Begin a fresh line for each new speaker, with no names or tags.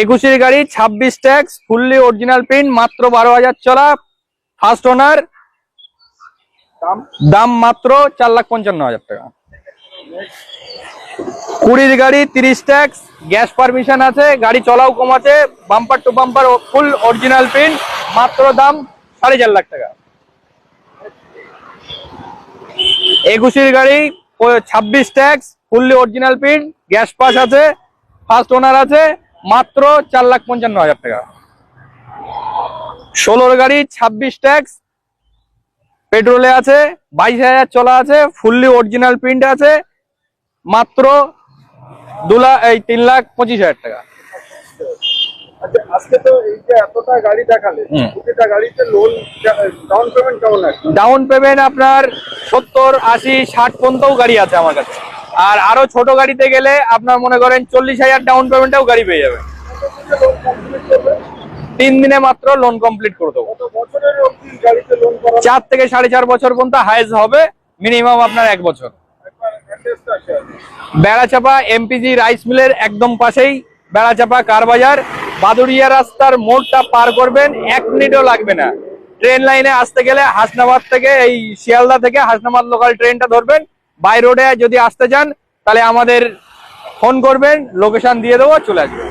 21 গাড়ি 26 tax fully original print মাত্র 12,000 চলা ফার্স্ট ওনার দাম মাত্র 4,55,000 টাকা। 20 গাড়ি 30 ট্যাক্স গ্যাস পারমিশন আছে, গাড়ি চলাও কম আছে, bumper to bumper full original print মাত্র দাম 4.5 লাখ টাকা। 21 গাড়ি 26 tax fully original print gas pass আছে, ফার্স্ট ওনার আছে, মাত্র 4,55,000 টাকা। 16 গাড়ি 26 ট্যাক্স পেট্রোলে আছে, 22,000 চলা আছে, ফুললি অরিজিনাল প্রিন্ট আছে, মাত্র 3,25,000 টাকা।
আজকে তো এই যে এতটা গাড়ি দেখালে, প্রতিটা গাড়িতে লোন ডাউন পেমেন্ট কেমন আছে?
ডাউন পেমেন্ট আপনার 70, 80, 60 পর্যন্তও গাড়ি আছে আমার কাছে। আর আরো ছোট গাড়িতে গেলে আপনার মনে করেন 40,000 ডাউন পেমেন্টেও গাড়ি পেয়ে যাবে। 3 দিনে মাত্র লোন কমপ্লিট করে দেবো। 4 থেকে 4.5 বছর পর্যন্ত হাইজ হবে, মিনিমাম আপনার 1 বছর। বেড়াচাপা এমপিজি রাইস মিলের একদম পাশেই বেড়াচাপা কার বাজার, বাদুড়িয়া রাস্তার মোড়টা পার করবেন, 1 মিনিটও লাগবে না। ট্রেন লাইনে আসতে গেলে হাসনাবাদ থেকে এই শিয়ালদা থেকে হাসনাবাদ লোকাল ট্রেনটা ধরবেন। বাই রোডে যদি আসতে চান তাহলে আমাদের ফোন করবেন, লোকেশন দিয়ে দেবো, চলে আসবেন।